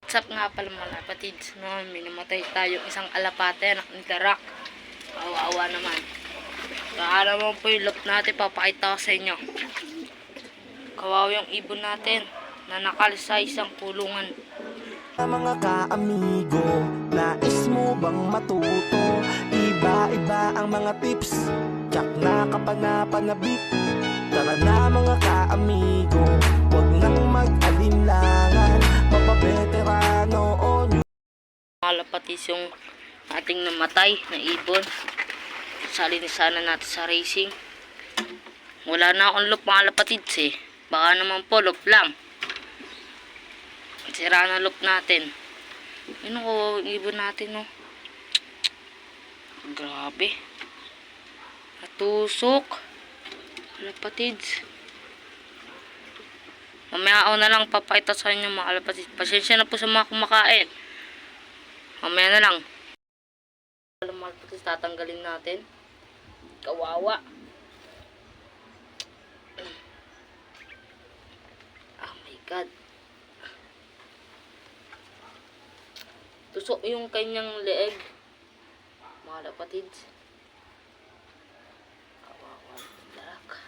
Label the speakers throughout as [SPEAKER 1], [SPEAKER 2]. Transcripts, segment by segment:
[SPEAKER 1] What's up nga pala mga kapatids, no? May namatay tayong isang alapate, anak ni Darak. Kawawa naman. Kaya naman po yung loop natin, papakita ko sa inyo. Kawawa yung ibon natin na nakal sa isang kulungan.
[SPEAKER 2] Mga ka-amigo, nais mo bang matuto? Iba-iba ang mga tips, tsak na kapanapanabik. Tara na mga ka-amigo, huwag nang mag-alinlangan. Mapabeterano o nyo.
[SPEAKER 1] Malapatis yung ating namatay na ibon. Salinisanan natin sa racing. Wala na akong loop mga lapatids eh. Baka naman po loop lang. Sira na loop natin. Yun o, ibon natin o. Grabe. Natusok. Lapatids. Mamaya ako na lang papakita sa inyo mga lapatids. Pasensya na po sa mga kumakain. Mamaya na lang. Mga lapatids tatanggalin natin. Kawawa. Oh my God. Tusok yung kanyang leeg. Mga lapatids. Kawawa. Darak.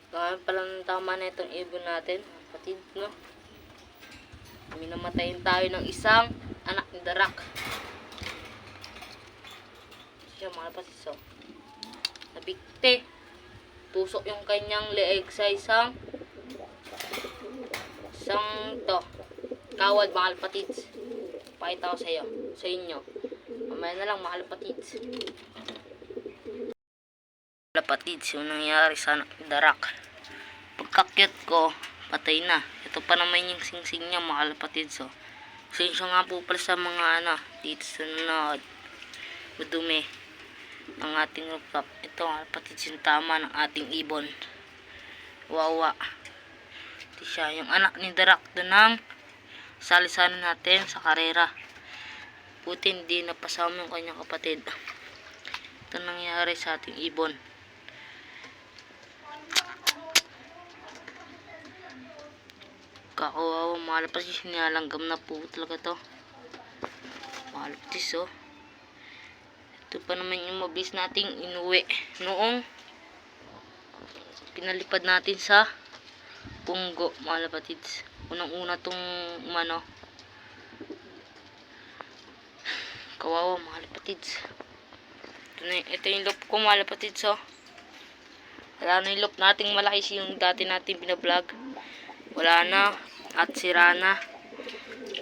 [SPEAKER 1] Gawin pala ng tama na itong ibon natin. Kapatid, no? Minamatayin tayo ng isang anak ni Darak. Siya mga kapatid, so. Nabikte. Tusok yung kanyang leeg sa isang kawad mga kapatids. Pakita ko sa iyo, sa inyo. Mamaya na lang mga kapatids. Lapatids, yung nangyari sa anak ni Darak. Pagkakyat ko, patay na. Ito pa naman yung singsing niya mga lapatids. So, pasensya nga po pala sa mga dito sa nanood. Madumi ang ating rooftop. Ito mga lapatids yung tama ng ating ibon. Wawa. Ito siya, yung anak ni Darak doon ang salisanan natin sa karera. Buti hindi napasama yung kanyang kapatid. Ito nangyari sa ating ibon. Kakawawa mga lapatids, sinalanggam na po talaga to. Mga lapatids, oh. Ito pa naman yung mabilis nating inuwi noong pinalipad natin sa Punggo mga lapatids. Unang-una tong kawawa mga lapatids. Ito yung loop ko mga lapatids, oh. Wala na yung loop nating malaki yung dati natin binablog. Wala na at sira na.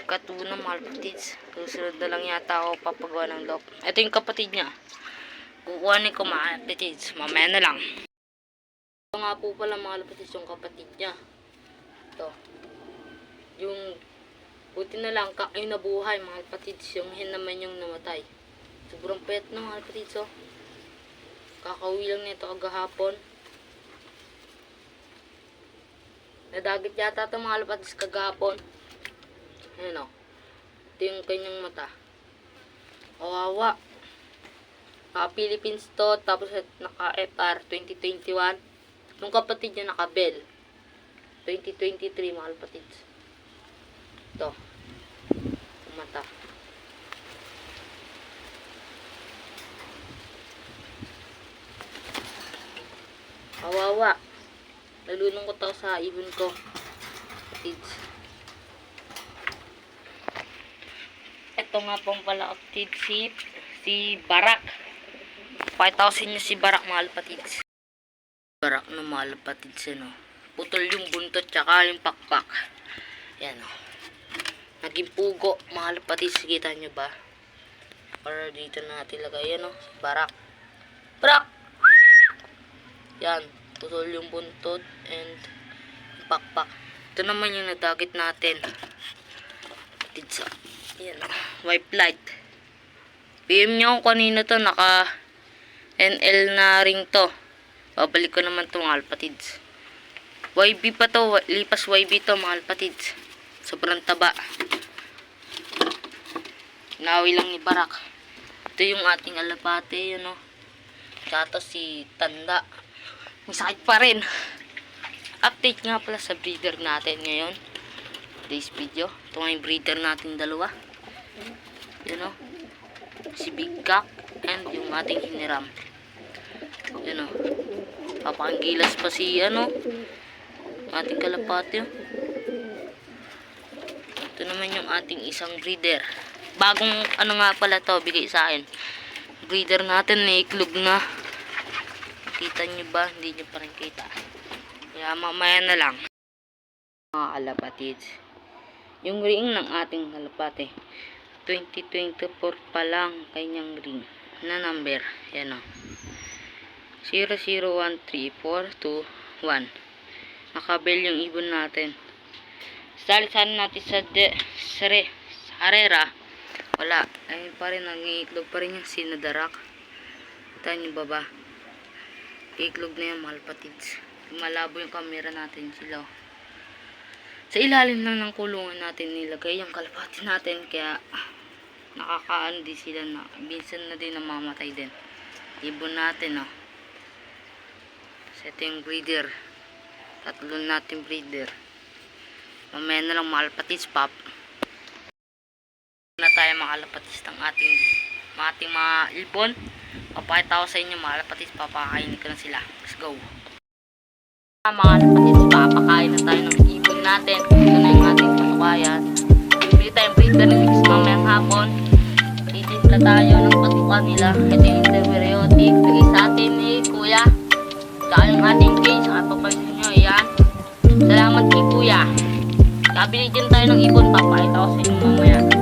[SPEAKER 1] Katuna mga lapatids. Susunod na lang yata ako papagawa ng loop. Ito yung kapatid niya. Kukuhanin ko mga lapatids. Mamaya na lang. Ito nga po pala mga lapatids yung kapatid niya. Ito. Yung buti na lang ay nabuhay mga lapatids. Yung hen naman yung namatay. Sobrang payat na mga lapatids, oh. Kakauwi lang nito kagahapon. Nadagit yata ito mga lapatids kagahapon. Ayan, oh. Ito yung kanyang mata. Kawawa. Naka-Philippines to. Tapos naka-FR 2021. Nung kapatid niya naka-Bell 2023 mga lapatids. Ito. Mata. Kawawa. Nalulungkot ako sa ibon ko. Lapatids. Ito nga pong pala kapatid si Barak. Pakita ko sa inyo si Barak mga lapatids. Barak na mga lapatids, no? Putol yung buntot tsaka yung pakpak. Yan, o. Naging pugo mga lapatids. Kita nyo ba? Or dito natin lagay yan, o. Si Barak. Barak! Yan. Putol yung buntot and yung pakpak. Ito naman yung nadagit natin. Lapatids, o. Yan, white light. PM nyo kung kanina to, naka NL na ring to. Babalik ko naman to mga lapatids. YB pa to, lipas YB to mga lapatids. Sobrang taba. Inawi lang ni Barak. Ito yung ating alapate, yun o. Tsaka si Tanda. May sakit pa rin. Update nga pala sa breeder natin ngayon. Today's video. Ito nga yung breeder natin dalawa. Yun o. Si Big Cock and yung ating hiniram. Yun o. Papakanggilas pa si ating kalapate. Ito naman yung ating isang breeder. Bagong nga pala to, bigay sa akin. Breeder natin, naiklog na. Kita nyo ba? Hindi nyo pa rin kita. Kaya mamaya na lang. Mga kalapatids. Yung ring ng ating kalapate. 2024 pa lang kanyang ring na number. Yan o. 00134221. Nakabel yung ibon natin. Salisan natin sa harera. Wala. Ayun pa rin. Nangiitlog pa rin yung sinadarak. Kita nyo ba ba? Iitlog na yung mga kalapatids. Malabo yung camera natin sila. Sa ilalim lang ng kulungan natin nilagay yung kalapati natin. Kaya nakakaano din sila na. Minsan na din namamatay din. Ibon natin So, ito yung breeder. Tatlo natin breeder. Mamaya na lang mga kalapatids pop. Na tayo mga kalapatids ng ating mga ibon. Papakita ko sa inyo mga kalapatids. Papakainin ko na sila. Let's go. Mga kalapatids, papakain na tayo ng ibon natin. Ito na yung ating patukayan. Bibili tayong breeder na mix mamayang hapon. Titimpla tayo ng patukan nila. Ito yung interbiotic. Bigay sa atin ni Kuya. Saka yung ating cage. Saka papansin nyo. Yan. Salamat kay Kuya. Kabili din tayo ng ibon. Papakita ko sa inyo mamaya.